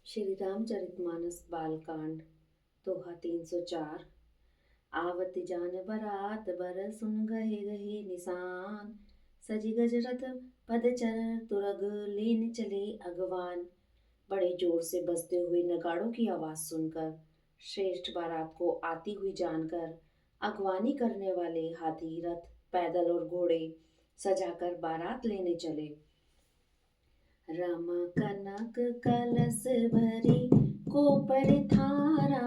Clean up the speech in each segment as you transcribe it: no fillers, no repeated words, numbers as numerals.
श्री रामचरितमानस बालकांड दोहा 304। आवत जान बरात बर सुन गहे गहे निशान। सजी गज रथ पद चर तुरग लेन चले अगवान। बड़े जोर से बजते हुए नगाड़ों की आवाज सुनकर, श्रेष्ठ बारात को आती हुई जानकर, अगवानी करने वाले हाथी रथ पैदल और घोड़े सजाकर बारात लेने चले। रमा कनक कलश भरी को परिथारा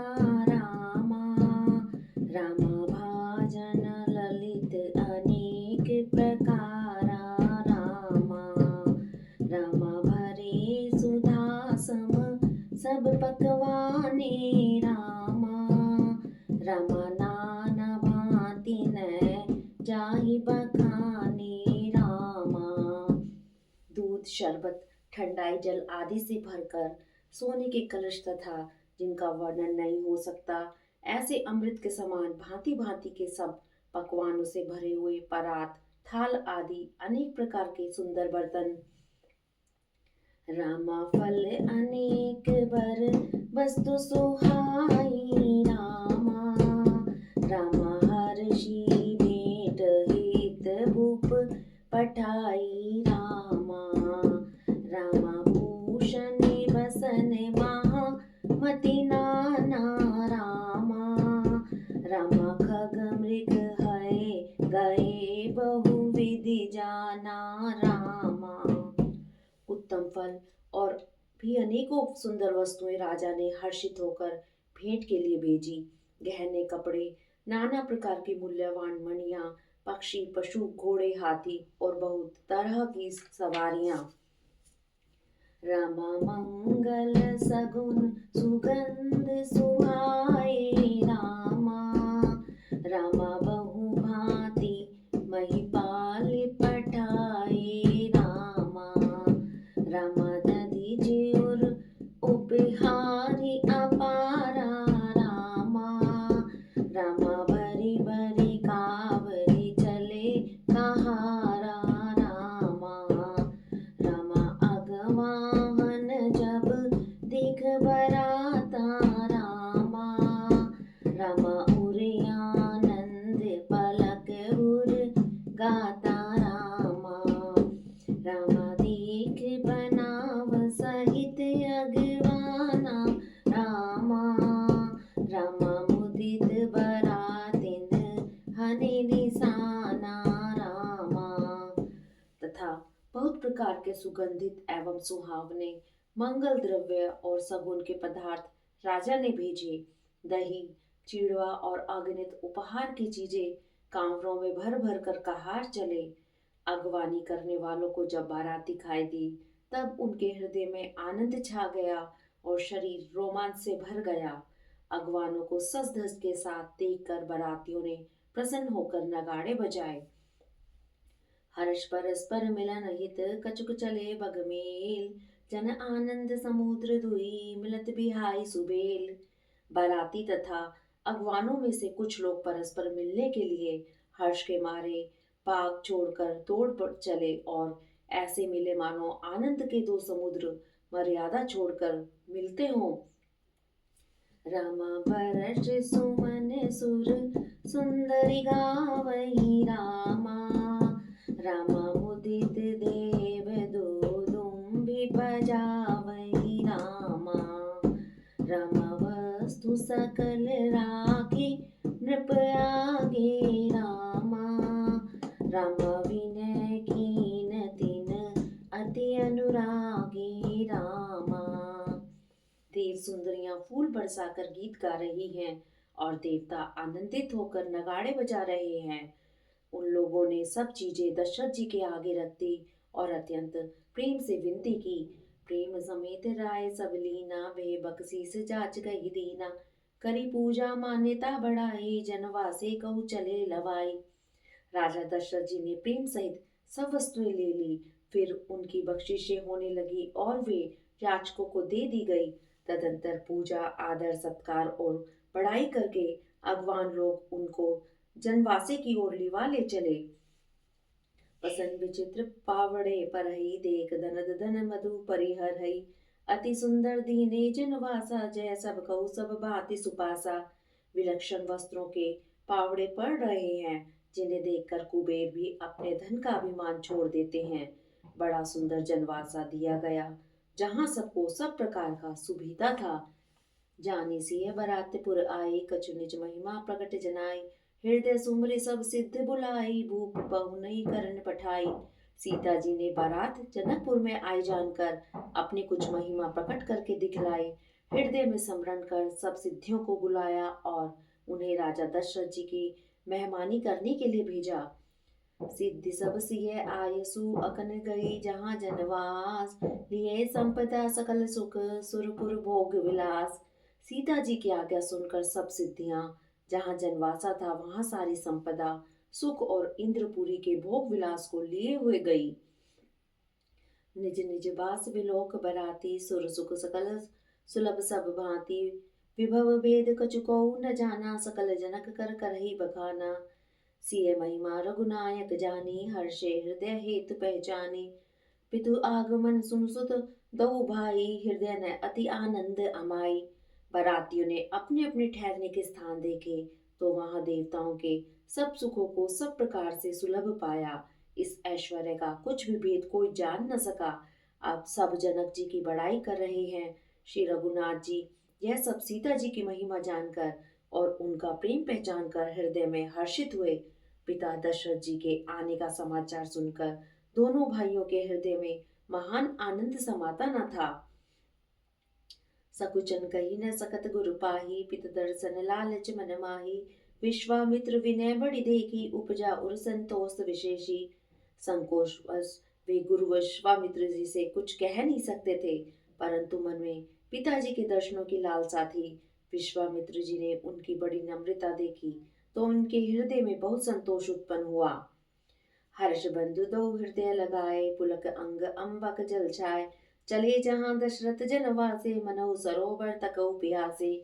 रामा। रामा भाजन ललित अनेक प्रकारा रामा। रामा भरे सुधा सम सब पकवाने रामा। रामा नाना भांति न जाहि बखाने रामा। दूध, शरबत, ठंडाई जल आदि से भरकर सोने के कलश तथा जिनका वर्णन नहीं हो सकता, ऐसे अमृत के समान भांति भांति के सब पकवानों से भरे हुए परात, थाल आदि अनेक प्रकार के सुंदर बर्तन। रामा फल अनेक बर वस्तु सुहाई रामा। रामा हर्षि भेंट हित भूप पठाई रामा। रामा भूषण बसन महा मति नाना रामा। रामा खग मृग है गए बहुविधि जाना रामा। उत्तम फल और भी अनेकों सुंदर वस्तुएं राजा ने हर्षित होकर भेंट के लिए भेजी। गहने, कपड़े, नाना प्रकार की मूल्यवान मणियां, पक्षी, पशु, घोड़े, हाथी और बहुत तरह की सवारियां। रामा मंगल सगुन सुगंध सुहाए रामा। रामा बहु भांति महिपाल पठाए रामा। रामा दधि ज्यूर उपहारी अपारा रामा। रामा भरी भरी कावरी चले कहारा रामा। रामा अगवाहन जब दिख बराता रामा। रामा उरे आनंद पलक उर गाता रामा। रामा देख बनाव सहित अगवाना रामा। रामा मुदित बरातिन हनि निशाना रामा। तथा बहुत प्रकार के सुगंधित एवं सुहावने मंगल द्रव्य और सगुन के पदार्थ राजा ने भेजे। दही, चिड़वा और अगणित उपहार की चीजें कांवरों में भर भर कर कहार चले। अगवानी करने वालों को जब बारात दिखाई दी, तब उनके हृदय में आनंद छा गया और शरीर रोमांच से भर गया। अगवानों को सज धज के साथ देखकर बारातियों ने प्रसन्न होकर नगाड़े बजाए। हर्ष परस्पर मिलन हित कछुक चले बगमेल। जन आनंद समुद्र दुई मिलत बिहाई सुबेल। बाराती तथा अगवानों में से कुछ लोग परस्पर मिलने के लिए हर्ष के मारे पाग छोड़कर दौड़ पड़ चले और ऐसे मिले मानो आनंद के दो समुद्र मर्यादा छोड़कर मिलते हों। रामा बरस सुमन सुर सुंदरी गावही रामा। रामा मुदित देव दुदुम्बि बजावही रामा। रामा वस्तु सकल राखी नृप आगे रामा। रामा विनय कीन तिन अति अनुरागी रामा। देव सुंदरियां फूल बरसाकर गीत गा रही हैं और देवता आनंदित होकर नगाड़े बजा रहे हैं। उन लोगों ने सब चीजें दशरथ जी के आगे रख दी और अत्यंत प्रेम से विनती की। प्रेम समेत राय सब लीना वे बख्शीस जाच गई दीना। करी पूजा मान्यता बढ़ाई जनवासे कहु चले लवाई। राजा दशरथ जी ने प्रेम सहित सब वस्तुएं ले ली। फिर उनकी बख्शिशें होने लगी और वे याचकों को दे दी गई। तदंतर पूजा, आदर, सत्कार और बड़ाई करके अगवान लोग उनको जनवासे की ओर लिवा ले चले। पसन विचित्र पावड़े परही देख दनद धन मधु परिहर हई। अति सुंदर दीने जनवासा, जय सब कहू सब भांति सुपासा। विलक्षण वस्त्रों के पावड़े पड़ रहे हैं, जिन्हें देखकर कुबेर भी अपने धन का अभिमान छोड़ देते हैं। बड़ा सुंदर जनवासा दिया गया, जहाँ सबको सब प्रकार का सुविधा था। जानी सिय बरातपुर आई, कछु निज महिमा प्रकट जनाई। हृदय सुमरे सब सिद्ध बुलाई, भूप बहु करण पठाई। सीता जी ने बारात जनकपुर में आई जानकर अपनी कुछ महिमा प्रकट करके दिखलाई। हृदय में स्मरण कर सब सिद्धियों को बुलाया और उन्हें राजा दशरथ जी की मेहमानी करने के लिए भेजा। सिद्धि सब सिय आयसु अकन गई, जहाँ जनवास लिए संपदा सकल सुख, सुरपुर भोग विलास। सीता जी की आज्ञा सुनकर सब सिद्धियां जहाँ जनवासा था वहां सारी संपदा, सुख और इंद्रपुरी के भोग विलास को लिए हुए गई। निज निज बास विलोक बराती, सुर सुख सकल सुलभ सब भांति। विभव भेद कछु न जाना, सकल जनक कर करही बखाना। सिय महिमा रघुनायक जानी, हर्षे हृदय हेतु पहचानी। पितु आगमन सुन सुत दो भाई, हृदय ने अति आनंद अमाई। बारातियों ने अपने अपने ठहरने के स्थान देखे तो वहां देवताओं के सब सुखों को सब प्रकार से सुलभ पाया। इस ऐश्वर्य का कुछ भी भेद कोई जान न सका। अब सब जनक जी की बड़ाई कर रहे हैं। श्री रघुनाथ जी यह सब सीता जी की महिमा जानकर और उनका प्रेम पहचान कर हृदय में हर्षित हुए। पिता दशरथ जी के आने का समाचार सुनकर दोनों भाइयों के हृदय में महान आनंद समाता न था। सकुचन कही न सकत गुरु पाही, पित दर्शन लालच मन माही। विश्वामित्र विनय बड़ी देखी, उपजा उर संतोष विशेषी। संकोच वे गुरु विश्वामित्र जी से कुछ कह नहीं सकते थे, परंतु मन में पिताजी के दर्शनों की लालसा थी। विश्वामित्र जी ने उनकी बड़ी नम्रता देखी तो उनके हृदय में बहुत संतोष उत्पन्न हुआ। हर्ष बंधु दो हृदय लगाए, पुलक अंग अम्बक जल छाए। चले जहां दशरथ जनवासे, मनहु सरोवर तकौ प्यासे।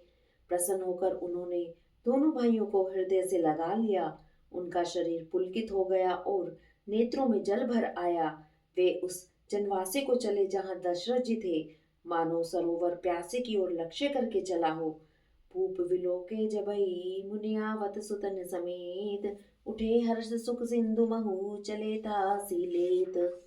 प्रसन्न होकर उन्होंने दोनों भाइयों को हृदय से लगा लिया। उनका शरीर पुलकित हो गया और नेत्रों में जल भर आया। वे उस जनवासे को चले जहां दशरथ जी थे, मानो सरोवर प्यासे की ओर लक्ष्य करके चला हो। भूप विलोके जबई, मुनियावत सुतन समेत। उठे हर्ष सुख सिंधु महु, चले तासी लेत।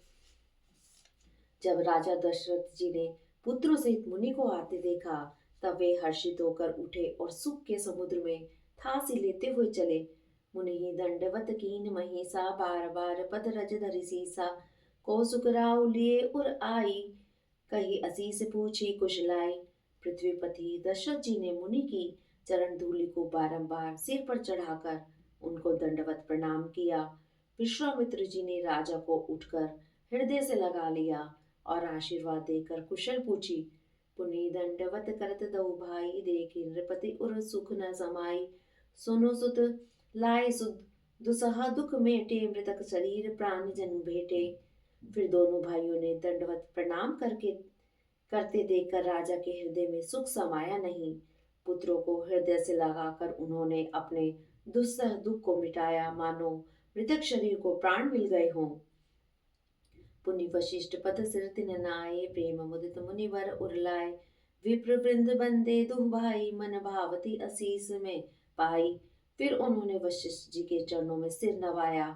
जब राजा दशरथ जी ने पुत्रों सहित मुनि को आते देखा, तब वे हर्षित होकर उठे और सुख के समुद्र में थासी लेते हुए चले। मुनि दंडवत कीन महिषा, बार बार पद रज धरि सीसा। कौसुक राव लिए उर आई, कही असीस पूछी कुशलाई। पृथ्वीपति दशरथ जी ने मुनि की चरण धूलि को बारंबार सिर पर चढ़ाकर उनको दंडवत प्रणाम किया। विश्वामित्र जी ने राजा को उठकर हृदय से लगा लिया और आशीर्वाद देकर कुशल पूछी। पुनि दंडवत करत दो भाई, देखी नृपति उर सुख न समाई। सुनो सुत लाए सुध दुसहा दुख मेटे, मृतक शरीर प्राण जन भेटे। फिर दोनों भाइयों ने दंडवत प्रणाम करते देखकर राजा के हृदय में सुख समाया नहीं। पुत्रों को हृदय से लगाकर उन्होंने अपने दुस्सह दुख को मिटाया, मानो मृतक शरीर को प्राण मिल गए हों। पुनि वशिष्ठ पद सिर तिन नाये, प्रेम मुदित मुनिवर उरलाए। विप्र वृंद बंदे दुह भाई, मन भावती असीस में पाई। फिर उन्होंने वशिष्ठ जी के चरणों में सिर नवाया।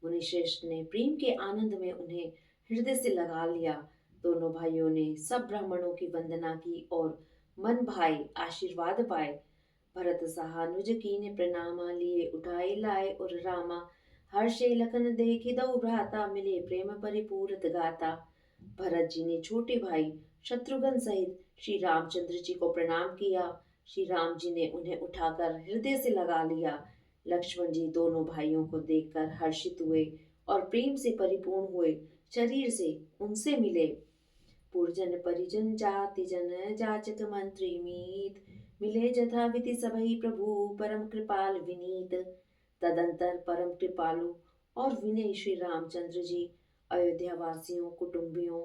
मुनिश्रेष्ठ ने प्रेम के आनंद में उन्हें हृदय से लगा लिया। दोनों भाइयों ने सब ब्राह्मणों की वंदना की और मन भाई आशीर्वाद पाए। भरत सहानुज कीने प्रणामा, लिए उठाए लाए उर रामा। हर्षे लखन देखि दो भ्राता, मिले प्रेम परिपूरत गाता। भरत जी ने छोटे भाई शत्रुघ्न सहित श्री रामचंद्र जी को प्रणाम किया। श्री राम जी ने उन्हें उठाकर हृदय से लगा लिया। लक्ष्मण जी दोनों भाइयों को देखकर हर्षित हुए और प्रेम से परिपूर्ण हुए शरीर से उनसे मिले। पुरजन परिजन जाति जन, जाचक मंत्री मीत। मिले जथा विधि सभई प्रभु, परम कृपाल विनीत। तदंतर परम कृपालु और विनयी श्री रामचंद्र जी अयोध्या वासियों, कुटुंबियों,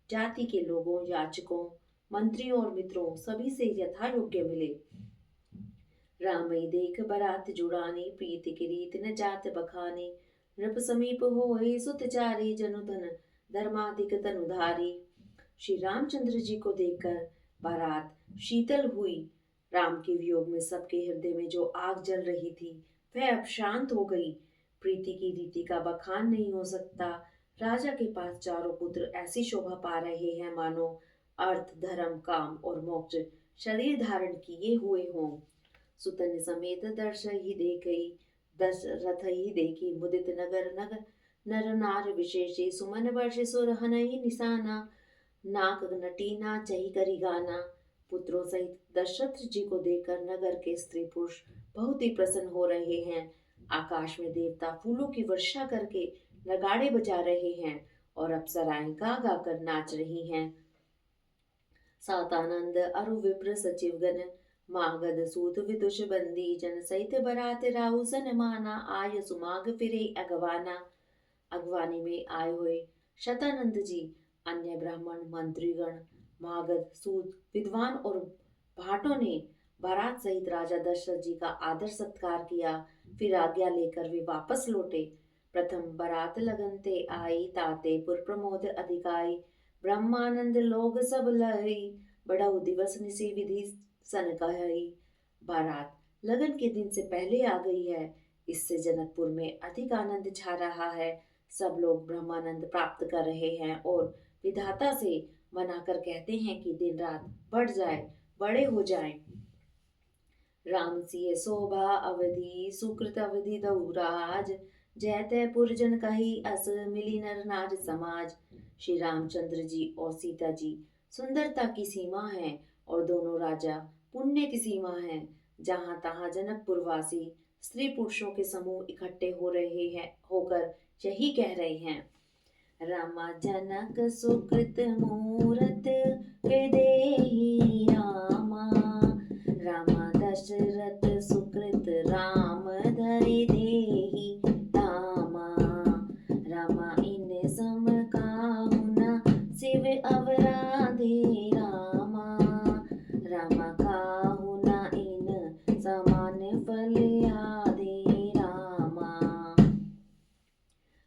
जाति के लोगों, याचकों, मंत्रियों और मित्रों सभी से यथा योग्य मिले। रामई देख बरात जुड़ानी, प्रीति की रीत न जात बखानी। नृप समीप होए सुत चारी, जनु धन धर्माधिक तनुधारी। श्री रामचंद्र जी को देखकर बारात शीतल हुई। राम के वियोग में सबके हृदय में जो आग जल रही थी वह अब शांत हो गई। प्रीति की रीति का बखान नहीं हो सकता। राजा के पास चारों पुत्र ऐसी शोभा पा रहे हैं मानो अर्थ धर्म काम और मोक्ष शरीर धारण किए हुए हों। सुतन समेत दर्श ही देखई दशरथ ही देखी मुदित नगर नगर नर नार विशेषी सुमन वर्ष सुर हनहि निशाना नाक नटी नाचहि करी गाना। पुत्रों सहित दशरथ जी को देखकर नगर के स्त्री पुरुष बहुत ही प्रसन्न हो रहे हैं। आकाश में देवता फूलों की वर्षा करके नगाड़े बजा रहे हैं और अप्सराएं गा गा कर नाच रही हैं। सातानंद अरु विप्र सचिवगण मागध सूत विदुष बंदी जन सहित बरात राहु सन माना आय सुमाग फिरे अगवाना। अगवानी में आए हुए शतानंद जी अन्य ब्राह्मण मंत्रीगण मागध सूत विद्वान और भाटों ने बारात सहित राजा दशरथ जी का आदर सत्कार किया। फिर आज्ञा लेकर वे वापस लौटे। प्रथम बारात लगन ते आई ताते पुर प्रमोद अधिकाई ब्रह्मानंद लोग सब लहई बढ़ऊ दिवस निसी विधि सन कहई। बारात लगन के दिन से पहले आ गई है, इससे जनकपुर में अधिक आनंद छा रहा है। सब लोग ब्रह्मानंद प्राप्त कर रहे हैं और विधाता से मनाकर कहते हैं कि दिन रात बढ़ जाए बड़े हो जाएं। राम सिय शोभा अवधि सुकृत अवधि दौराज जैते पुरजन कही अस मिली नर नार समाज। श्री रामचंद्र जी और सीता जी सुंदरता की सीमा है और दोनों राजा पुण्य की सीमा है। जहाँ तहाँ जनकपुर वासी स्त्री पुरुषों के समूह इकट्ठे हो रहे हैं होकर यही कह रहे हैं। रामा जनक सुकृत मूरत विदेही रामा रामा दशरथ सुकृत राम धरि देहि रामा रामा इन सम काहु न शिव अवराधे रामा रामा काहु न इन समान फल आधे रामा।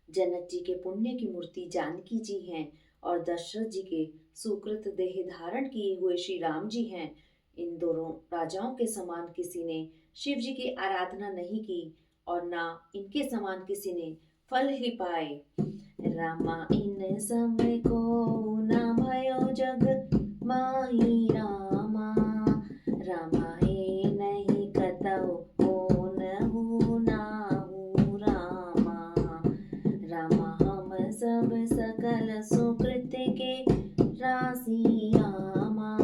जनक जी के पुण्य की मूर्ति जानकी जी हैं और दशरथ जी के सुकृत देह धारण किए हुए श्री राम जी हैं। इन दोनों राजाओं के समान किसी ने शिव जी की आराधना नहीं की और ना इनके समान किसी ने फल ही पाए। रामा इन समय को न भयो जग माही रामा रामा हे नहीं कतहु होनहु नाहु रामा रामा हम सब सकल सुकृत के राशि रामा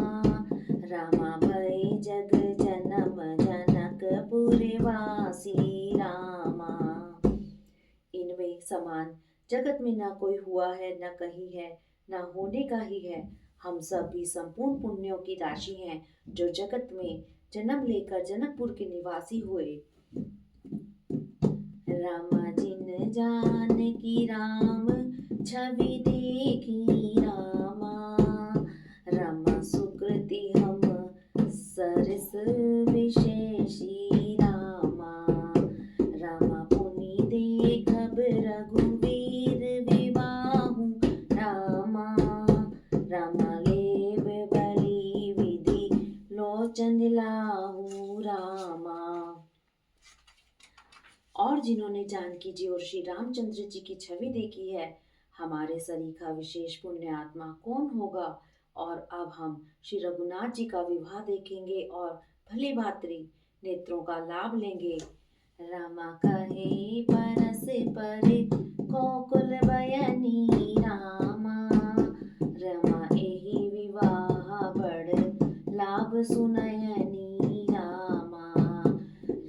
रामा भय जग जन्म जनकपुरवासी रामा। इनमें समान जगत में न कोई हुआ है न कहीं है न होने का ही है। हम सब भी संपूर्ण पुण्यों की राशि हैं जो जगत में जन्म लेकर जनकपुर के निवासी हुए। रामा जिन जान की राम छवि देखी रामा रामा सुकृति हम सरस विशेषी रामा रामा पुनि देखब रघुवीर विवाहु रामा रामा लेब बलि विधि लोचन लाहू रामा। और जिन्होंने जानकी जी और श्री रामचंद्र जी की छवि देखी है, हमारे सरीखा विशेष पुण्य आत्मा कौन होगा। और अब हम श्री रघुनाथ जी का विवाह देखेंगे और भली भांति नेत्रों का लाभ लेंगे। रामा कहे परस पर कोकुल बयनी रामा रमा एहि विवाह बड़ लाभ सुनयनी रामा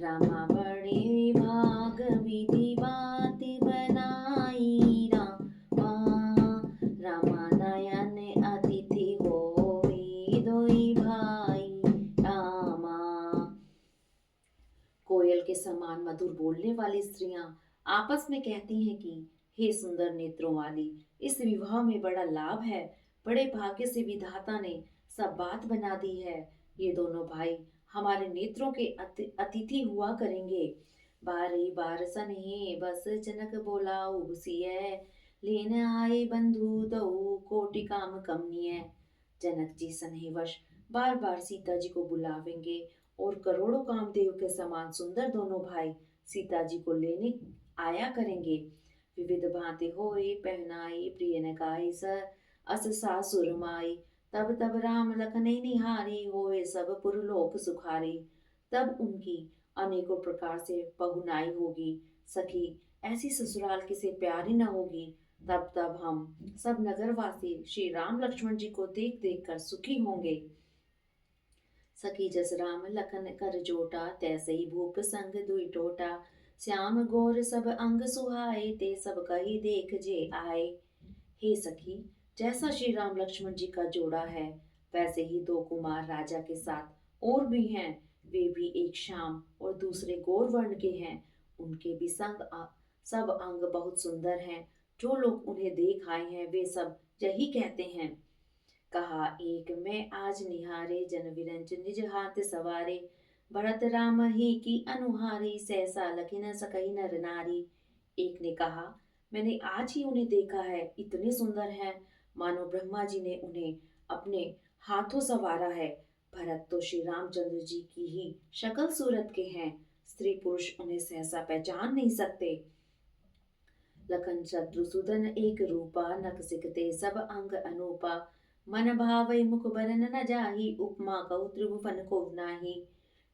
रामा बड़े भाग विधि बात बनाई रामा रामा नयन अतिथि होई दोई भाई रामा। कोयल के समान मधुर बोलने वाली स्त्रियां आपस में कहती हैं कि हे सुंदर नेत्रों वाली, इस विवाह में बड़ा लाभ है। बड़े भाग्य से विधाता ने सब बात बना दी है। ये दोनों भाई हमारे नेत्रों के अतिथि हुआ करेंगे। बारी बार सनहे बस जनक बोला उबसिए लेन आए बंधु दऊ कोटि काम कमनीय। जनक जी स्नेहवश बार बार सीता जी को बुलावेंगे और करोड़ों कामदेव के समान सुंदर दोनों भाई सीता जी को लेने आया करेंगे। विविध भांति होए पहनाई प्रिय न गाई सर अस सासुर माई। तब तब राम लखन निहारी होए सब पुरलोक सुखारी। तब उनकी अनेकों प्रकार से पहुनाई होगी। सखी ऐसी ससुराल किसे प्यारी न होगी। तब तब हम सब नगरवासी श्री राम लक्ष्मण जी को देख देख कर सुखी होंगे। सखी जस राम लखन कर जोटा तैसे ही भूप संग दुई टोटा। श्याम गोर सब अंग सुहाए ते सब कही देख जे आए। हे सखी जैसा श्री राम लक्ष्मण जी का जोड़ा है वैसे ही दो कुमार राजा के साथ और भी हैं। वे भी एक श्याम और दूसरे गौर वर्ण के हैं। उनके भी सब अंग बहुत सुंदर हैं। जो लोग उन्हें देख आए हैं वे सब यही कहते हैं। कहा एक मैं आज निहारे जन विरंच निज हाथ सवारे। भरत राम ही की अनुहारी सहसा लखी न सकई नर नारी। एक ने कहा मैंने आज ही उन्हें देखा है इतने सुंदर हैं मानो ब्रह्मा जी ने उन्हें अपने हाथों संवारा है। भरत तो श्री रामचंद्र जी की ही शक्ल सूरत के हैं। स्त्री पुरुष उन्हें सहसा पहचान नहीं सकते। लखन शत्रुसूदन एक रूपा नख सिकते सब अंग अनूपा। मन भावै मुख बरन न जाहि उपमा कहु त्रिभुवन को नाही।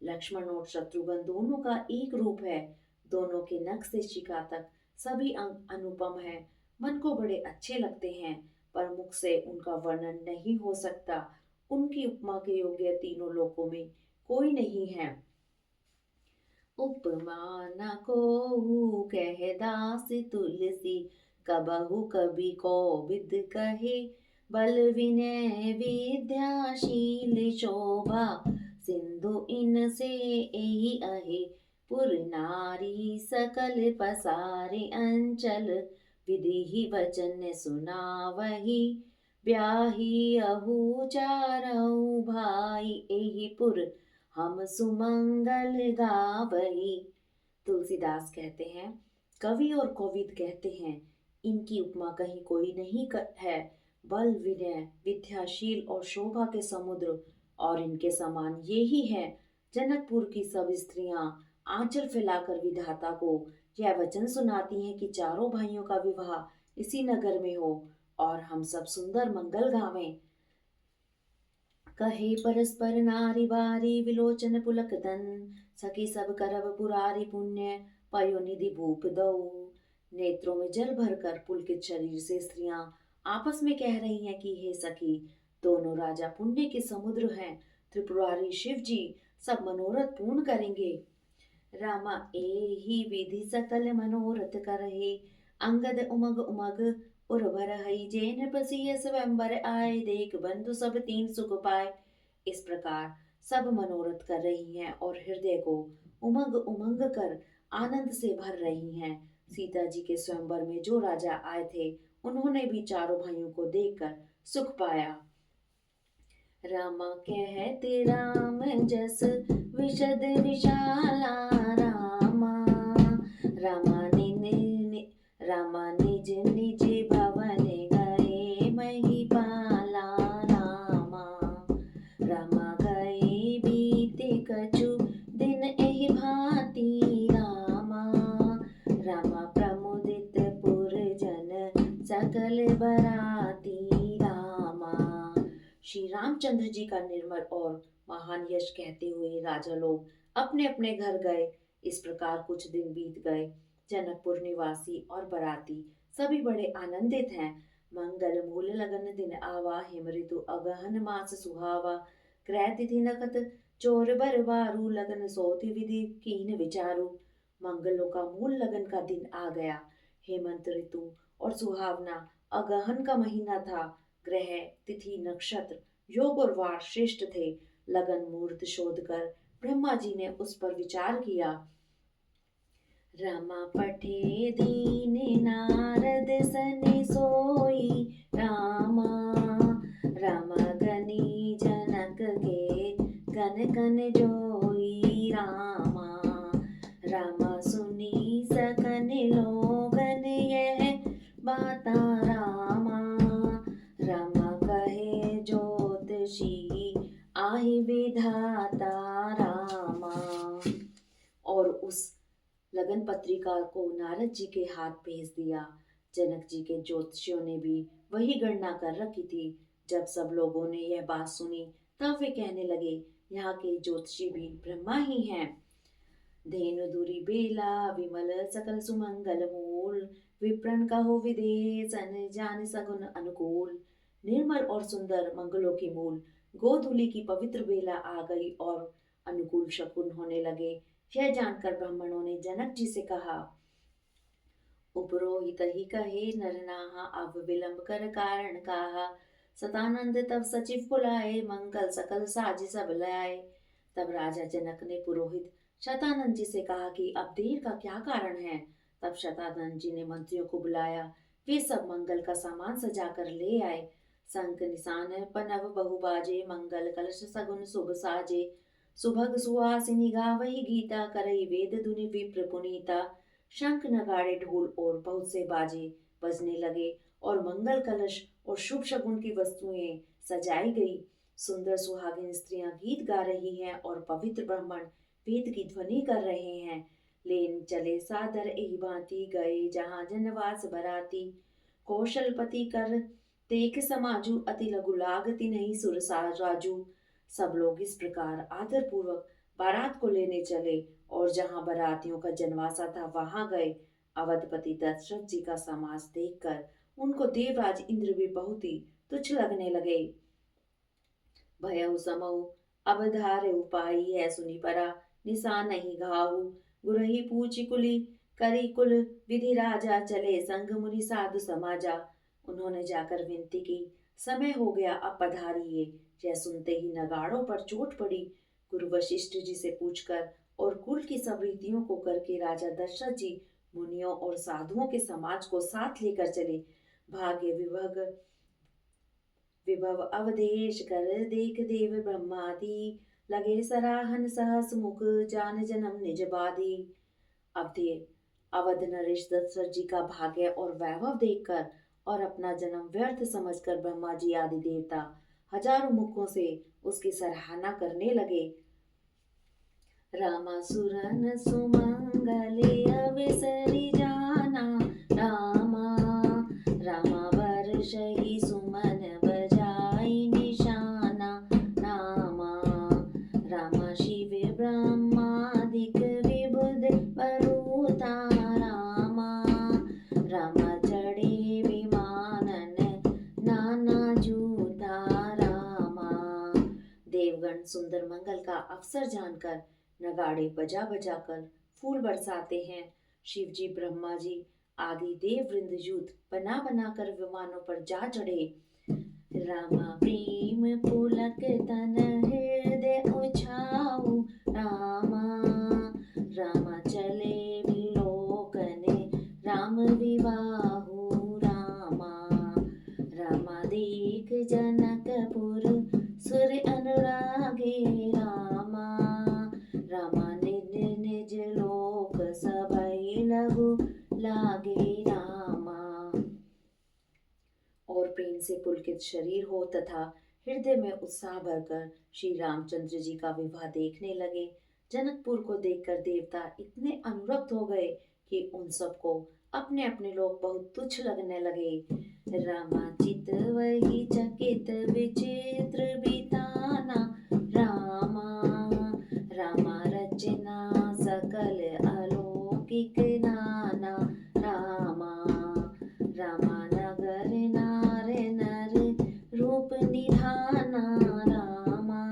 लक्ष्मण और शत्रुघ्न दोनों का एक रूप है। दोनों के नख से शिखा तक सभी अंग अनुपम है। मन को बड़े अच्छे लगते हैं पर मुख से उनका वर्णन नहीं हो सकता। उनकी उपमा के योग्य तीनों लोकों में कोई नहीं है। उपमा न कोहू कह दास तुलसी कबहु कवि कोविद कहे। बल विनय विद्याशील शोभा सिंधु इनसे एहि अहे। पुर नारी सकल पसारे अंचल विधि वचन सुनावही। ब्याही अहु चारऊ भाई एहि पुर हम सुमंगल गावही। तुलसीदास कहते हैं कवि और कोविद कहते हैं इनकी उपमा कहीं कोई नहीं है। बल विनय विद्याशील और शोभा के समुद्र और इनके समान ये ही है। जनकपुर की सब स्त्रियां आंचल फैलाकर विधाता को यह वचन सुनाती हैं कि चारों भाइयों का विवाह इसी नगर में हो और हम सब सुंदर मंगल गावें। कहे परस्पर नारी बारी विलोचन पुलक तन। सखी सब करब पुरारी पुण्य पयो निधि भूप दऊ। नेत्रों में जल भरकर पुलकित शरीर से स्त्रियां आपस में कह रही हैं कि हे सखी दोनों राजा पुण्य के समुद्र हैं। त्रिपुरारी शिव जी सब मनोरथ पूर्ण करेंगे। रामा एहि विधि सकल मनोरथ करहि। अंगद उमग उमग उर्वर हई जैन पसिय स्वयंवर आए। देख बंधु सब तीन सुख पाए। इस प्रकार सब मनोरथ कर रही हैं और हृदय को उमंग उमंग कर आनंद से भर रही हैं। सीता जी के स्वयंवर में जो राजा आए थे उन्होंने भी चारों भाइयों को देखकर सुख पाया। रामा कहते राम जस विशद विशाला। रामा रामा रामा निज निज भवन गए महिपाला। रामा रामा गए बीते कछु दिन एहि भांति। रामा रामा प्रमुदित पुरजन सकल बराती। रामा श्री रामचंद्र जी का निर्मल और महान यश कहते हुए राजा लोग अपने अपने घर गए। इस प्रकार कुछ दिन बीत गए। जनकपुर निवासी और बराती सभी बड़े आनंदित हैं। मंगल मूल लगन दिन आवा हिम ऋतु अगहन मास सुहावा। ग्रह तिथि नखत चोर बरबारू लगन सोति विधि कीन विचारू। मंगलों का मूल लगन का दिन आ गया। हेमंत ऋतु और सुहावना अगहन का महीना था। ग्रह तिथि नक्षत्र योग और वार श्रेष्ठ थे। लगन मुहूर्त शोध कर ब्रह्मा जी ने उस पर विचार किया। रमा पठे दीन नारद सने सोई। रामा रामा गनी जनक के गन गन जोई। रामा रामा सुनी सकन लोगन यह बाता पाहि विधाता रामा। और उस लगन पत्रिका को नारद जी के हाथ भेज दिया। जनक जी के ज्योतिषियों ने भी वही गणना कर रखी थी। जब सब लोगों ने यह बात सुनी तब वे कहने लगे, यहाँ के ज्योतिषी भी ब्रह्मा ही हैं। धेनु दूरी बेला विमल सकल सुमंगल मूल, विप्रन कहो विदेश जान सगुन अनुकूल। निर्मल और सुंदर मंगलों की मूल गोधूली की पवित्र बेला आ गई और अनुकूल शकुन होने लगे। यह जानकर ब्राह्मणों ने जनक जी से कहा, उपरोहित ही कहे नर नाहा, अब विलंब कर कारण कहा। सतानंद तब सचिव बुलाए, मंगल सकल साज सब लाए। तब राजा जनक ने पुरोहित शतानंद जी से कहा कि अब देर का क्या कारण है। तब शतानंद जी ने मंत्रियों को बुलाया। वे सब मंगल का सामान सजा कर ले आए। शंख निशान पनव बहु बाजे, मंगल कलश सगुन शुभ साजे। सुभग सुहासिनी गावही गीता, करई वेद धुनि विप्र पुनीता। शंख नगाड़े ढोल और बहुत से बाजे बजने लगे और मंगल कलश और शुभ शगुन की वस्तुएं सजाई गई। सुंदर सुहागिन स्त्रियां गीत गा रही हैं और पवित्र ब्राह्मण वेद की ध्वनि कर रहे हैं। लेन चले सादर एहि भांति, गए जहां जनवास बराती। कौशलपति कर देख समाजू, अति लघु लागति नहीं सुर राजू। सब लोग इस प्रकार आदर पूर्वक बारात को लेने चले और जहां बारातियों का जनवासा था वहां गए। अवधपति दशरथ जी का समाज देखकर उनको देवराज इंद्र भी बहुत ही तुच्छ लगने लगे। भयउ समऊ अब धारे उपाई, है सुनी परा निशान नहीं घाऊ। गुरही पूछी कुली करी कुल, विधि राजा चले संग मुनि साधु समाजा। उन्होंने जाकर विनती की, समय हो गया अब पधारिए। यह सुनते ही नगाड़ों पर चोट पड़ी। गुरु वशिष्ठ जी से पूछकर और कुल की सब रीतियों को करके राजा दशरथ जी मुनियों और साधुओं के समाज को साथ लेकर चले। भाग्य विभव अवधेश कर देख देव ब्रह्मादि, लगे सराहन सहस मुख जान जन्म निज बाधी। अवध नरेश दशरथ जी का भाग्य और वैभव देखकर और अपना जन्म व्यर्थ समझकर ब्रह्मा जी आदि देवता हजारों मुखों से उसकी सराहना करने लगे। रामा सुरन सुमंगले अवसरि जाना, रामा रामा वर्षहि सुमन बजाई निशाना। रामा रामा शिव ब्रह्मादिक विबुध वरुता, रामा रामा चढ़े विमानन नाना जूता। रामा देवगण सुंदर मंगल का अवसर जानकर नगाड़े बजा बजा कर फूल बरसाते हैं। शिव जी ब्रह्मा जी आदि देव वृंद युद्ध बना बना कर विमानों पर जा चढ़े। रामा प्रेम पुलक तन हृदय उछाऊ, रामा रामा चले विलोकन राम विवाहु। रामा रामा देख जनकपुर सुर अनुरागे, रामा रामा निज निज लोक सबई लघु लागे। रामा और प्रेम से पुलकित शरीर हो तथा हृदय में उत्साह भरकर श्री रामचंद्र जी का विवाह देखने लगे। जनकपुर को देखकर देवता इतने अनुरक्त हो गए कि उन सबको अपने अपने लोग बहुत तुच्छ लगने लगे। रामा चित वही चकित विचित्र बिताना, रामा रामा रचना सकल अलौकिक नाना। रामा रामा नगर नार नर रूप निधाना, रामा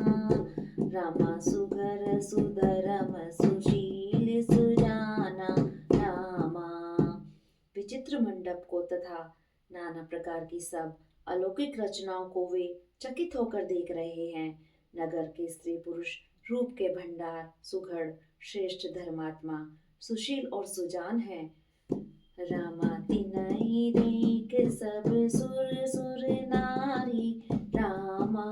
रामा सुगर सुधरम सुशील सुजाना। रामा विचित्र मंडप को तथा नाना प्रकार की सब अलौकिक रचनाओं को वे चकित होकर देख रहे हैं। नगर के स्त्री पुरुष रूप के भंडार सुघड़ श्रेष्ठ धर्मात्मा सुशील और सुजान है। रामा तिनहि देख सब सुर सुर नारी, रामा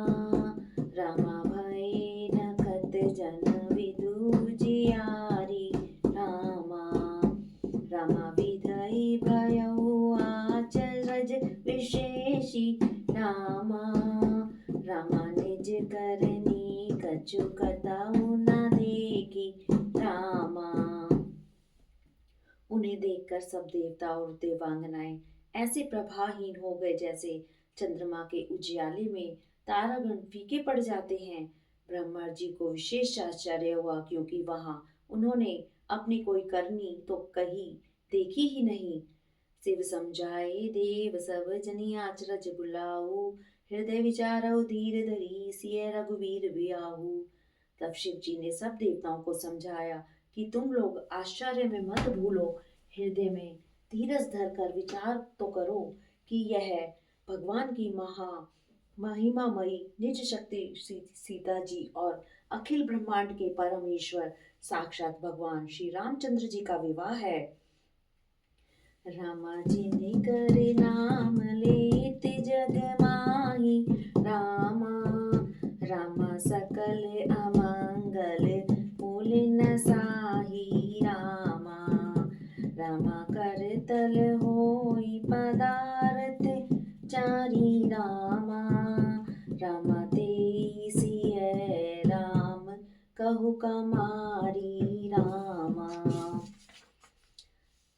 रामा भय नखत जन विदु जियारी। रामा रामा विधि भयउ आचरज विशेषी, रामा रामा निज करनी अच्युतऊ न देखी रामा। उन्हें देखकर सब देवता और देवांगनाएं ऐसे प्रभाहीन हो गए जैसे चंद्रमा के उजियाले में तारागण फीके पड़ जाते हैं। ब्रह्मा जी को विशेष आश्चर्य हुआ क्योंकि वहां उन्होंने अपनी कोई करनी तो कहीं देखी ही नहीं। शिव समझाए देव सब जनि आचरज बुलाऊ, हृदय विचारऊ धीर धरी सिय रघुवीर बियाहू। तब शिव जी ने सब देवताओं को समझाया कि तुम लोग आश्चर्य में मत भूलो, हृदय में धीरज धरकर विचार तो करो कि यह भगवान की महिमामयी निज शक्ति सीता जी और अखिल ब्रह्मांड के परमेश्वर साक्षात भगवान श्री रामचंद्र जी का विवाह है। रामा जी ने करे नाम लेत जग माही, रामा रामा सकल अमंगल मूल न साही रामा। रामा कर तल होई पदारथ चारी रामा। रामा तेई सिय राम कहु कमारी रामा।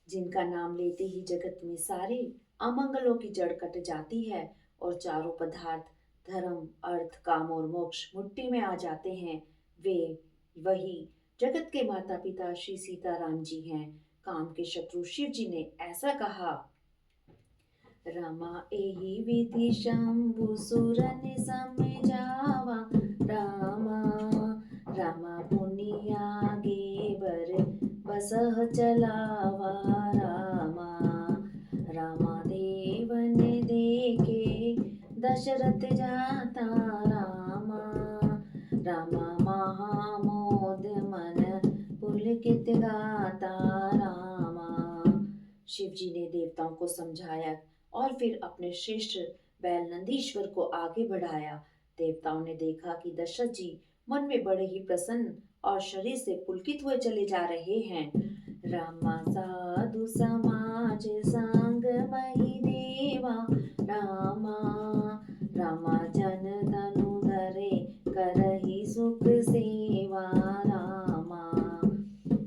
जिनका नाम लेते ही जगत में सारे अमंगलों की जड़ कट जाती है और चारों पदार्थ धर्म अर्थ काम और मोक्ष मुट्ठी में आ जाते हैं, वे वही जगत के माता पिता श्री सीताराम जी हैं। काम के शत्रु शिव जी ने ऐसा कहा, रमा एहि विधि शंभु सुरन समझावा, रामा रामा पुनिया गेवर बसह चलावा रामा। रामा देवन देखे दशरथ जाता रामा। रामा महामोद मन पुलकित गाता रामा। शिव जी ने देवताओं को समझाया और फिर अपने श्रेष्ठ बैल नंदीश्वर को आगे बढ़ाया। देवताओं ने देखा कि दशरथ जी मन में बड़े ही प्रसन्न और शरीर से पुलकित हुए चले जा रहे हैं। रामा साधु समाज संग मही देवा रामा। रामा जन तनु धरे करहि सुख सेवा रामा।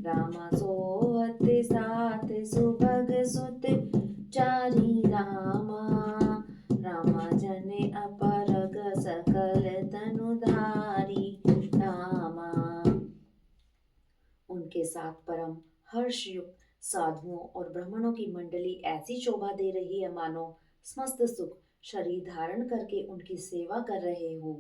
रामा सोहत साथ सुभग सुत चारी रामा। रामा जन अपरग सकल तनु धारी रामा। उनके साथ परम हर्षयुक्त साधुओं और ब्राह्मणों की मंडली ऐसी शोभा दे रही है मानो समस्त सुख शरीर धारण करके उनकी सेवा कर रहे हो।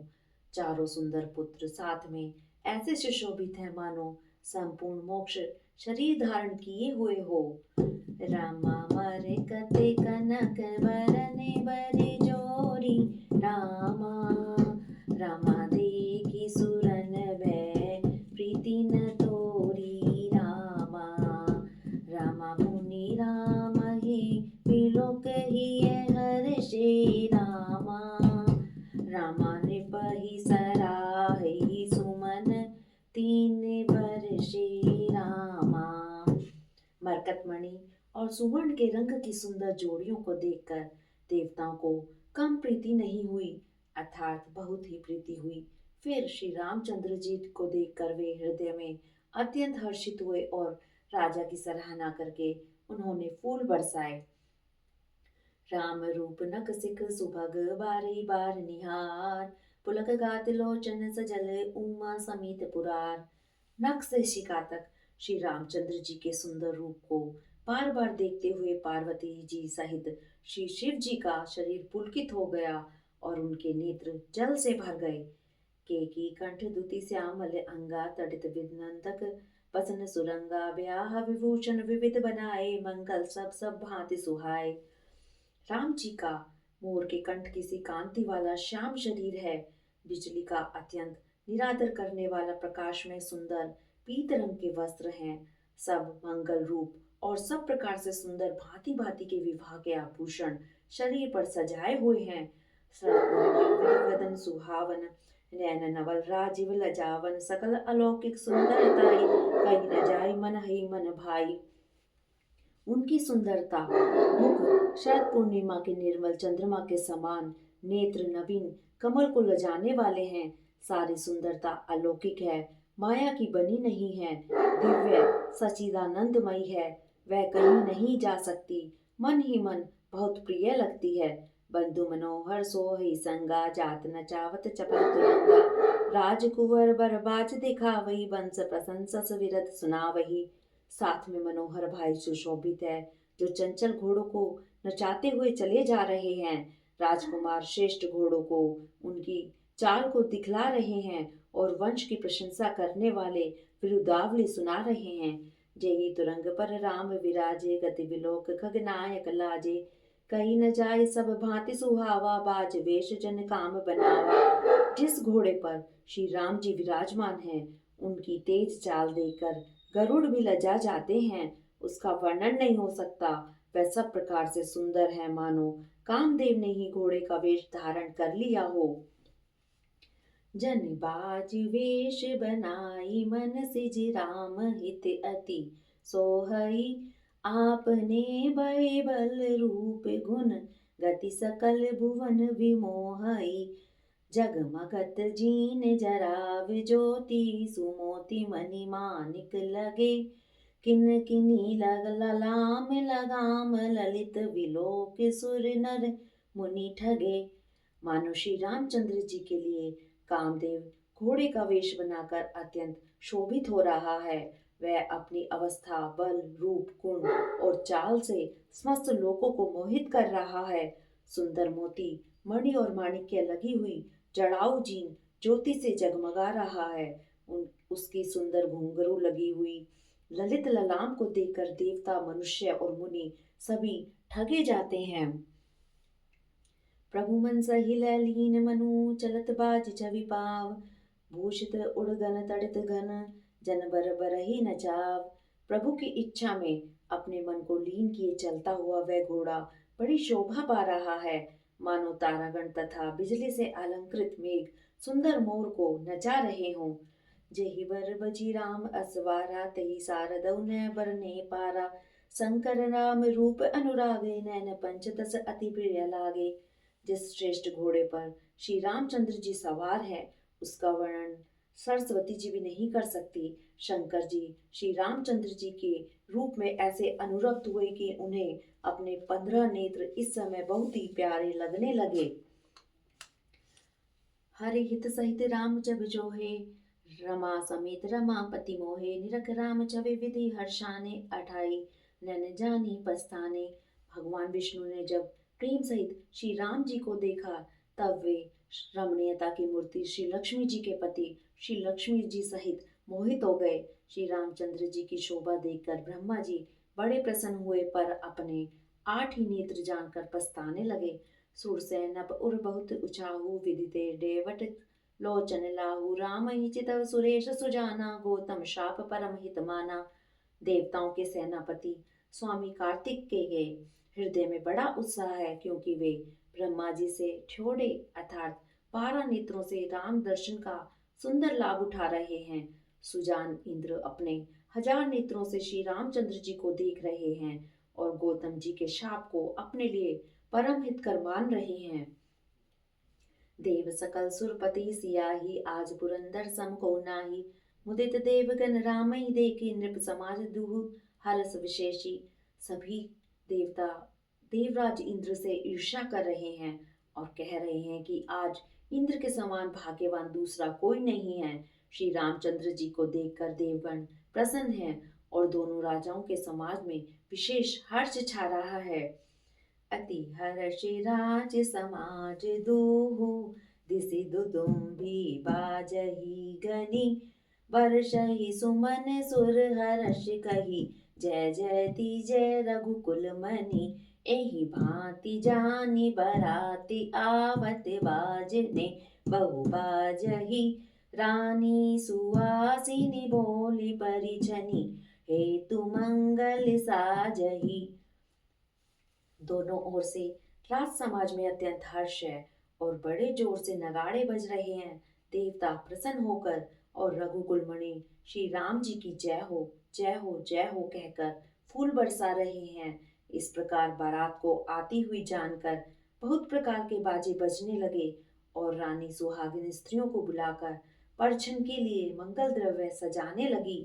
चारों सुंदर पुत्र साथ में ऐसे सुशोभित हैं मानो संपूर्ण मोक्ष शरीर धारण किए हुए हो। रामा मर कते कनक बरने बरे जोरी रामा। रामा देखी सुरन भय प्रीति न तोरी रामा। रामा मुनि राम ही विलोक ही हर्षे रामा। रामा नृपहि सराहि सुमन तीन वर्षे रामा। मरकतमणि और सुवर्ण के रंग की सुंदर जोड़ियों को देखकर देवताओं को कम प्रीति नहीं हुई, अर्थात बहुत ही प्रीति हुई। फिर श्री रामचंद्र जी को देखकर वे हृदय में अत्यंत हर्षित हुए और राजा की सराहना करके उन्होंने फूल बरसाए। राम रूप नक सिख सुभग बारी बार निहार, पुलक गात लोचन सजल उमा समीत पुरार। नख से शिखा तक श्री रामचंद्र जी के सुंदर रूप को बार बार देखते हुए पार्वती जी सहित श्री शिव जी का शरीर पुलकित हो गया और उनके नेत्र जल से भर गए। केकी कंठ दुति श्यामल अंगा तड़ित विनंदक बसन सुरंगा ब्याह विभूषण विविध बनाए मंगल सब सब भांति सुहाए। राम जी का मोर के कंठ किसी कांति वाला श्याम शरीर है। बिजली का अत्यंत निरादर करने वाला प्रकाश में सुंदर पीत रंग के वस्त्र हैं। सब मंगल रूप और सब प्रकार से सुंदर भांति भांति के विवाह के आभूषण शरीर पर सजाए हुए हैं। वदन सुहावन नैन नवल राजीव लजावन सकल अलौकिक सुंदरताई कहीं न जाय मन ही मन भाई। उनकी सुंदरता मुख शरद पूर्णिमा के निर्मल चंद्रमा के समान, नेत्र नवीन कमल को लजाने वाले हैं। सारी सुंदरता अलौकिक है, माया की बनी नहीं है, दिव्य सच्चिदानंदमयी है, वह कहीं नहीं जा सकती, मन ही मन बहुत प्रिय लगती है। बंधु मनोहर सोहि संगा, जात न चावत चपल तुरंगा, राजकुंवर बरबाज दिखावही, बंस प्रशंसस विरत सुनावही। साथ में मनोहर भाई सुशोभित है, जो चंचल घोड़ों को नचाते हुए चले जा रहे हैं। राजकुमार श्रेष्ठ घोड़ों को उनकी चाल को दिखला रहे हैं और वंश की प्रशंसा करने वाले विरुदावली सुना रहे हैं। जेहि तुरंग पर राम विराजे, गति विलोक खगनायक लाजे, कहीं न जाए सब भांति सुहावा, बाज वेश जन काम बनावा। जिस घोड़े पर श्री राम जी विराजमान हैं, उनकी तेज चाल देखकर गरुड़ भी लजा जाते हैं, उसका वर्णन नहीं हो सकता। वह सब प्रकार से सुंदर है, मानो कामदेव ने ही घोड़े का वेश धारण कर लिया हो। जन बाज वेश बनाई, मन सिज राम हित अति, सोहई आपने भय बल रूप गुण, गति सकल भुवन विमोहई। जगमगत जीन जराव ज्योति, सुमोति मणि मानिक लगे, किन किनी ललाम लगाम, ललित विलोक सुर नर मुनि ठगे। मानो श्री रामचंद्र जी के लिए कामदेव घोड़े का वेश बनाकर अत्यंत शोभित हो रहा है। वह अपनी अवस्था, बल, रूप, गुण और चाल से समस्त लोगों को मोहित कर रहा है। सुंदर मोती, मणि और माणिक्य लगी हुई जड़ाऊ जीन ज्योति से जगमगा रहा है। उसकी सुंदर घुंघरू लगी हुई ललित ललाम को देखकर देवता, मनुष्य और मुनि सभी ठगे जाते हैं। प्रभु मन सहिल लीन मनु, चलत बाज छवि पाव, भूषित उड़गन तड़ित घन, जन बर बरहि न चाव। प्रभु की इच्छा में अपने मन को लीन किए चलता हुआ वह घोड़ा बड़ी शोभा पा रहा है, मानो तारागण तथा बिजली से अलंकृत मेघ सुंदर मोर को नचा रहे हों। जेहि बर बजी राम असवारा, तेहि सारदौ न बरने पारा, शंकर राम रूप अनुरागे, नैन पंचदस अति प्रिय लागे। जिस श्रेष्ठ घोड़े पर श्री रामचंद्र जी सवार है, उसका वर्णन सरस्वती जी भी नहीं कर सकती। शंकर जी श्री रामचंद्र जी के रूप में ऐसे अनुरक्त हुए कि उन्हें अपने 15 नेत्र इस समय बहुत ही प्यारे लगने लगे। हरि हित सहित राम जब जोहे, रमा समेत रमापति मोहे, निरख राम छवि विधि हर्षाने, अठाई नैन जानी पस्ताने। भगवान विष्णु ने जब प्रेम सहित श्री राम जी को देखा, तब वे रमणीयता की मूर्ति श्री लक्ष्मी जी के पति श्री लक्ष्मी जी सहित मोहित हो गए। श्री रामचंद्र जी की शोभा देखकर ब्रह्मा जी बड़े प्रसन्न हुए, पर अपने 8 ही नेत्र जानकर पछताने लगे। सुरसैनब उर बहुत उछाहु, विदिते डेवट लोचन लाहु, राम ही चितव सुरेश सुजाना, गौतम शाप परम हित माना। देवताओं के सेनापति स्वामी कार्तिक के हृदय में बड़ा उत्साह है, क्योंकि वे ब्रह्मा जी से ठोड़े अर्थात 12 नेत्रों से राम दर्शन का सुंदर लाभ उठा रहे हैं। सुजान इंद्र अपने 1000 नेत्रों से श्री रामचंद्र जी को देख रहे हैं और गौतम जी के शाप को अपने लिए परम हितकर मान रहे हैं। देव सकल सुरपति सियाही, आज पुरंदर सम को नाही, मुदित देवगण रामई देखे, नृप समाज दुहु हरस विशेषी। सभी देवता देवराज इंद्र से ईर्ष्या कर रहे हैं और कह रहे हैं कि आज इंद्र के समान भाग्यवान दूसरा कोई नहीं है। श्री रामचंद्र जी को देखकर देवगण प्रसन्न हैं और दोनों राजाओं के समाज में विशेष हर्ष छा रहा है। अति हर्षि राज समाज दूहु, दिसि दुदुम्भी बाजहि गनि, वर्षहि सुमन सुर हर्ष कहि, जय जयति जय रघुकुल मनि। एहि भांति जानि बराति आवत, बाजने बहु बाजहि, रानी सुवासिनी बोली परिजनि, हेतु मंगल साजहि। दोनों ओर से राज समाज में अत्यंत हर्ष है और बड़े जोर से नगाड़े बज रहे हैं। देवता प्रसन्न होकर और रघुकुल मणि श्री राम जी की जय हो जय हो जय हो कहकर फूल बरसा रहे हैं। इस प्रकार बारात को आती हुई जानकर बहुत प्रकार के बाजे बजने लगे और रानी सुहागिन स्त्रियों को बुलाकर परछन के लिए मंगल द्रव्य सजाने लगी।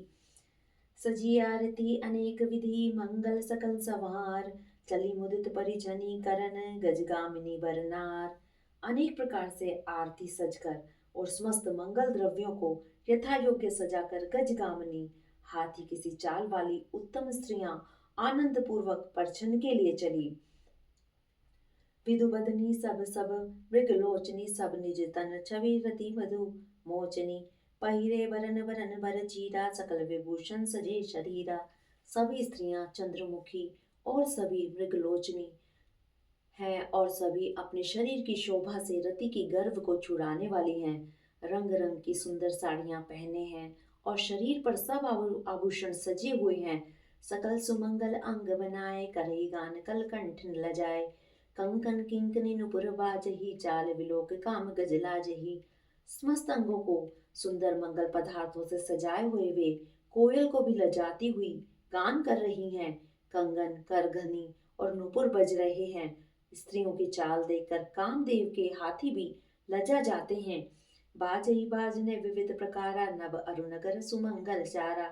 सजी आरती अनेक विधि मंगल सकल सवार, चली मुदित परिजनी करन गजगामिनी बरनार। अनेक प्रकार से आरती सजकर और समस्त मंगल द्रव्यों को यथा योग्य सजाकर गजगामिनी हाथी किसी चाल वाली उत्तम स्त्रियां आनंद पूर्वक परछन के लिए चली। विधुबदनी सब सब मृगलोचनी सब निज तन छवि रति मधु मोचनी, पहिरे बरन बरन बर चीरा सकल विभूषण सजे शरीरा। सभी स्त्रियां चंद्रमुखी और सभी मृगलोचनी हैं और सभी अपने शरीर की शोभा से रति की गर्व को छुड़ाने वाली हैं। रंग रंग की सुंदर साड़ियां पहने हैं और शरीर पर सब आभूषण सजे हुए हैं। सकल सुमंगल अंग बनाए करही गान कल कंठ लजाए, कंकन किंकनी नुपुर बाजही चाल विलोक काम गजलाजही। समस्त अंगों को सुंदर मंगल पदार्थों से सजाए हुए वे कोयल को भी लजाती हुई गान कर रही हैं। कंगन करघनी और नुपुर बज रहे हैं। स्त्रियों की चाल देखकर कामदेव के हाथी भी लजा जाते हैं। बाजही बाजने विविध प्रकारा नभ अरुणगर सुमंगल चारा,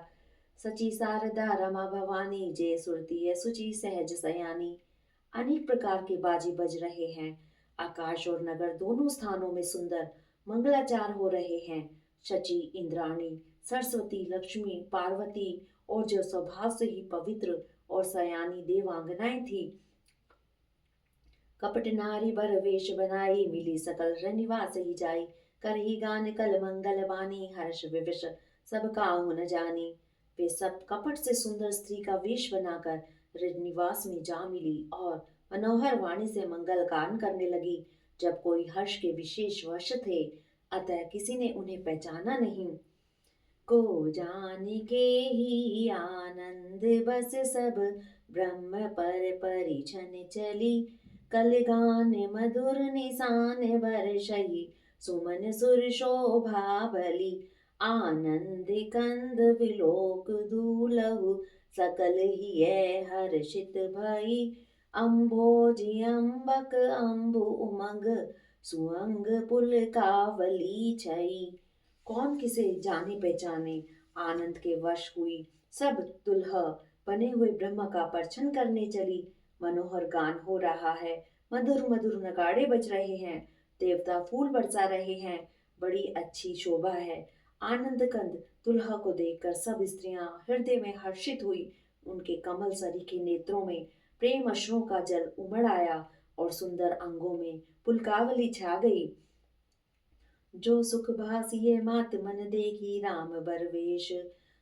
सची शारदा रमा भवानी जय सुरती है सुचि सहज सयानी। अनेक प्रकार के बाजे बज रहे हैं। आकाश और नगर दोनों स्थानों में सुंदर मंगलाचार हो रहे हैं। शची इंद्राणी सरस्वती लक्ष्मी पार्वती और जो स्वभाव से ही पवित्र और सयानी देवांगनाएं थी, कपट नारी बर वेश बनाई मिली सकल रनिवास ही जाई, करही गान कल मंगल बानी हर्ष विवश सब काहु न जानी। वे सब कपट से सुंदर स्त्री का वेश बनाकर निवास में जा मिली और मनोहर वाणी से मंगल गान करने लगी। जब कोई हर्ष के विशेष वश थे, अतः किसी ने उन्हें पहचाना नहीं। को जान के ही आनंद बस सब ब्रह्म पर परिछन चली, कल गान मधुर निशान बरषहि सुमन सुर शोभा बली। आनंद कंद विलोक दूलहु सकल ही हर्षित भई, अम्भोजि अम्बक अम्बु उमंग सुअंग पुल कावली छई। कौन किसे जाने पहचाने, आनंद के वश हुई सब दुल्हा बने हुए ब्रह्म का परछन करने चली। मनोहर गान हो रहा है, मधुर मधुर नगाड़े बज रहे हैं, देवता फूल बरसा रहे हैं, बड़ी अच्छी शोभा है। आनंद कंद दुल्हा को देखकर सब स्त्रियां हृदय में हर्षित हुई। उनके कमल सरीखे नेत्रों में प्रेम अश्रुओं का जल उमड़ आया और सुंदर अंगों में पुलकावली छा गई। जो सुख भासिये मात मन देखी राम बरवेश,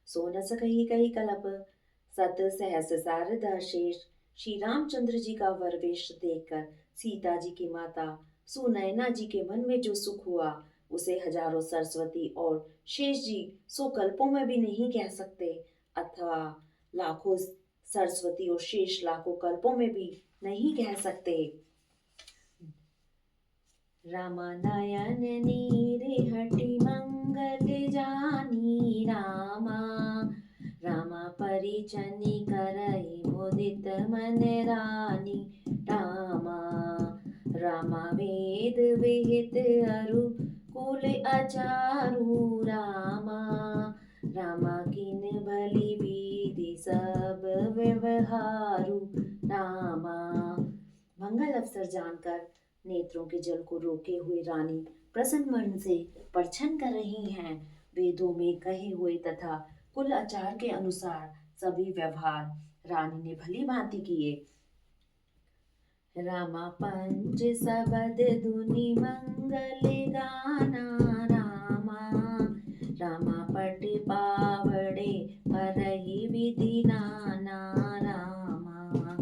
सो न सकही कही कलप सत सहस शारदा शेष। श्री रामचंद्र जी का वरवेश देखकर सीता जी की माता सुनैना जी के मन में जो सुख हुआ, उसे हजारों सरस्वती और शेष जी सौ कल्पों में भी नहीं कह सकते, अथवा लाखों सरस्वती और शेष लाखों कल्पों में भी नहीं कह सकते। रामानयन नीर हटि मंगल जानी रामा, रामा परिचनि करहि मुदित मन रानी रामा। रामा वेद विहित अरु कुल अचारु रामा, रामा किन भली विधि सब व्यवहारु रामा। मंगल अवसर जानकर नेत्रों के जल को रोके हुए रानी प्रसन्न मन से परछन कर रही हैं। वेदों में कहे हुए तथा कुल आचार के अनुसार सभी व्यवहार रानी ने भली भांति किए। रामा पंच सबद धुनि मंगल गाना रामा, रामा पट पावड़े परहि विधि नाना रामा।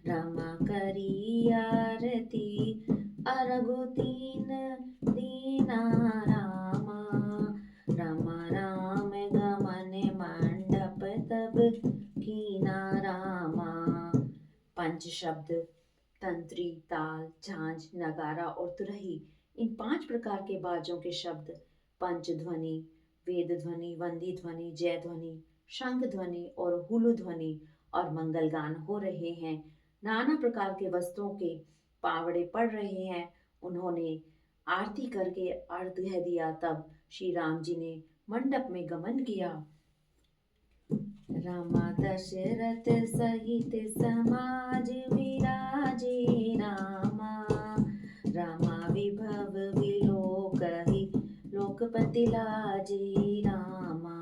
रामा करी आरती अरघु तीन दीना रामा, रामा राम गमन मंडप तब कीना रामा। पंच शब्द तंत्री ताल झांझ नगारा और तुरही, इन 5 प्रकार के बाजों के शब्द पंच ध्वनि, वेद ध्वनि, वंदी ध्वनि, जय ध्वनि, शंख ध्वनि और हुलु ध्वनि और मंगल गान हो रहे हैं। नाना प्रकार के वस्त्रों के पावड़े पड़ रहे हैं। उन्होंने आरती करके अर्घ्य दिया, तब श्री राम जी ने मंडप में गमन किया। रामा दशरथ सहित समाज विराजे रामा, रामा विभव विलोकहि लोकपति लाजे रामा,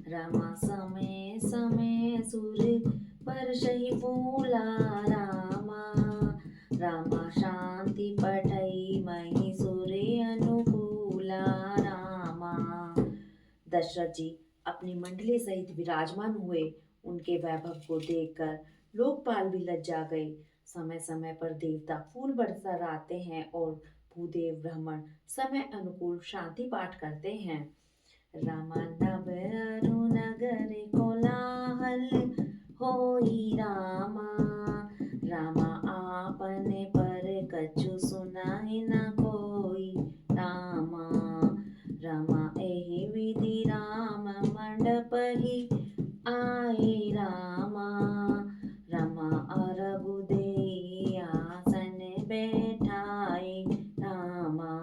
रामा समय समय सुर वर्षहि फूला रामा, रामा शांति पठई मही सूर्य अनुकूला रामा। दशरथ जी अपनी मंडली सहित विराजमान हुए। उनके वैभव को देखकर लोकपाल भी लज्जा गए। समय समय पर देवता फूल बरसाते हैं और भूदेव ब्राह्मण समय अनुकूल शांति पाठ करते हैं। रामानव अरु नगर कोलाहल होई रामा, रामा आपने पर कछु सुनाई न कोई रामा, रामा एहि विधि राम मंडप ही आए रामा, रामा अरघु देई आसन बैठाए रामा।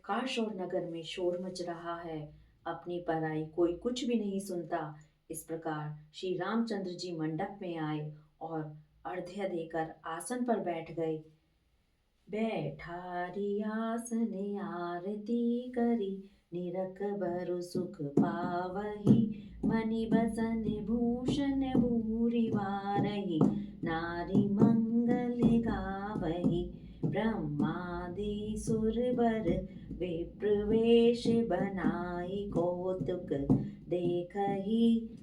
काश और नगर में शोर मच रहा है, अपनी पराई कोई कुछ भी नहीं सुनता। इस प्रकार श्री रामचंद्र जी मंडप में आए और अर्घ्य देकर आसन पर बैठ गए। बैठारी आसन आरती करी, निरख बरु सुख पावही, मणि बसन भूषण भूरि वारही, नारी मंगल गावही, ब्रह्मादि सुरवर विप्रवेश बनाई, कौतुक देखही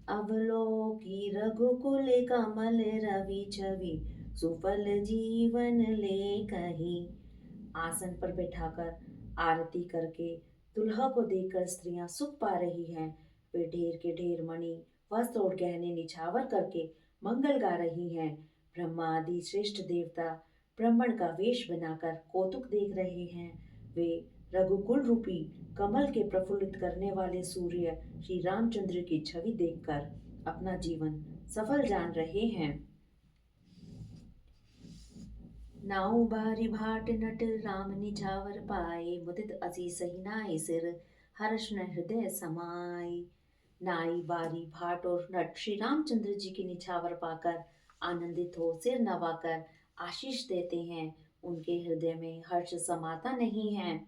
अवलोकी, रघुकुल कमल रवि छवि, सुफल जीवन ले कही। आसन पर बैठाकर आरती करके दुल्हा को देखकर स्त्रियां सुख पा रही हैं। वे ढेर के ढेर मणि वस्त्र और गहने निछावर करके मंगल गा रही हैं। ब्रह्मा आदि श्रेष्ठ देवता ब्राह्मण का वेश बनाकर कौतुक देख रहे हैं। वे रघुकुल रूपी कमल के प्रफुल्लित करने वाले सूर्य श्री रामचंद्र की छवि देखकर अपना जीवन सफल जान रहे हैं। नाउ बारी भाट नट राम निछावर पाए, मुदित असी सही नाई सिर हर्ष न हृदय समाई। नाई बारी भाट और नट श्री रामचंद्र जी की निछावर पाकर आनंदित हो सिर नवाकर आशीष देते हैं। उनके हृदय में हर्ष समाता नहीं है।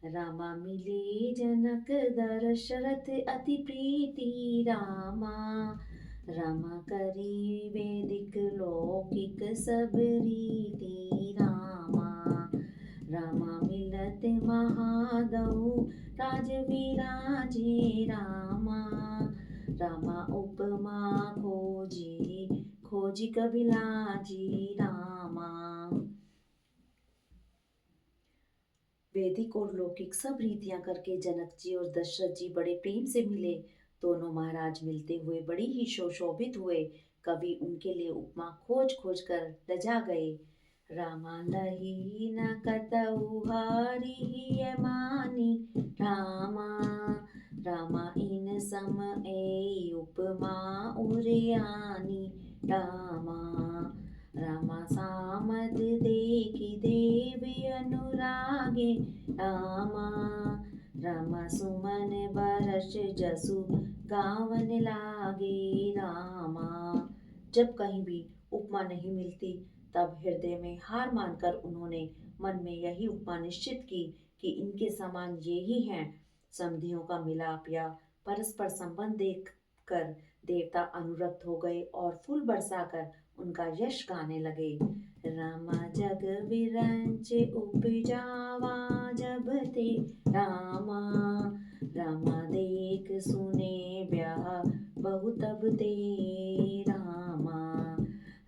रामा मिले जनक दशरथ अति प्रीति रामा, रामा करी वैदिक लौकिक सब रीति रामा, रामा मिलत महादऊ राज विराजे रामा, रामा उपमा खोजी खोजी कबिलाजी रामा। वैदिक और लौकिक सब रीतियां करके जनक जी और दशरथ जी बड़े प्रेम से मिले। दोनों महाराज मिलते हुए बड़ी ही शोभित हुए। कवि उनके लिए उपमा खोज खोज कर लजा गए। रामा लही न कतहु हारी मानी रामा, रामा इन सम ए उपमा उरियानी रामा, रामा सामद देखी देवी अनुरागे रामा, रामा सुमन बरस जसु गावन लागे रामा। जब कहीं भी उपमा नहीं मिलती तब हृदय में हार मानकर उन्होंने मन में यही उपमा निश्चित की कि इनके समान ये ही हैं। समधियों का मिलाप या परस्पर संबंध देख कर देवता अनुरक्त हो गए और फूल बरसाकर उनका यश गाने लगे। रामा जग विरंच उपजावा जब ते रामा, रामा देख सुने ब्याह बहु तब ते रामा,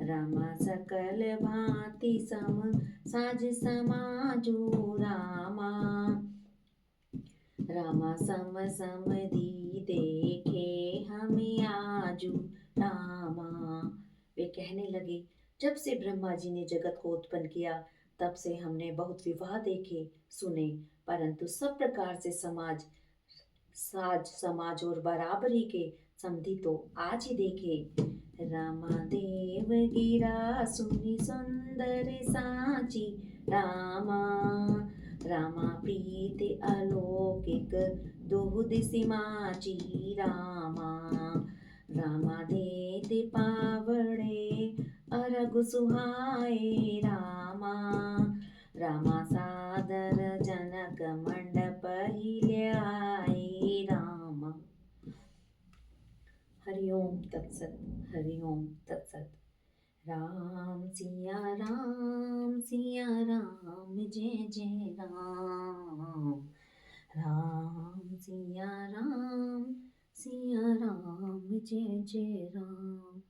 रामा सकल भांति सम साज समाजो रामा, रामा सम समधी देखे हमें आजू रामा। वे कहने लगे, जब से ब्रह्मा जी ने जगत को उत्पन्न किया तब से हमने बहुत विवाह देखे सुने, परंतु सब प्रकार से समाज और बराबरी के समधी तो आज ही देखे। रामादेव गिरा सुनि सुंदर साची रामा। रामा प्रीति अलौकिक दुहु दिसि माची रामा। रामा देत पावड़े अरगु सुहाए रामा। रामा सादर जनक मंडप ल्याए रामा। हरि ओम तत्सत। हरि ओम तत्सत। राम सिया राम जय जय राम। राम सिया राम जय जय राम।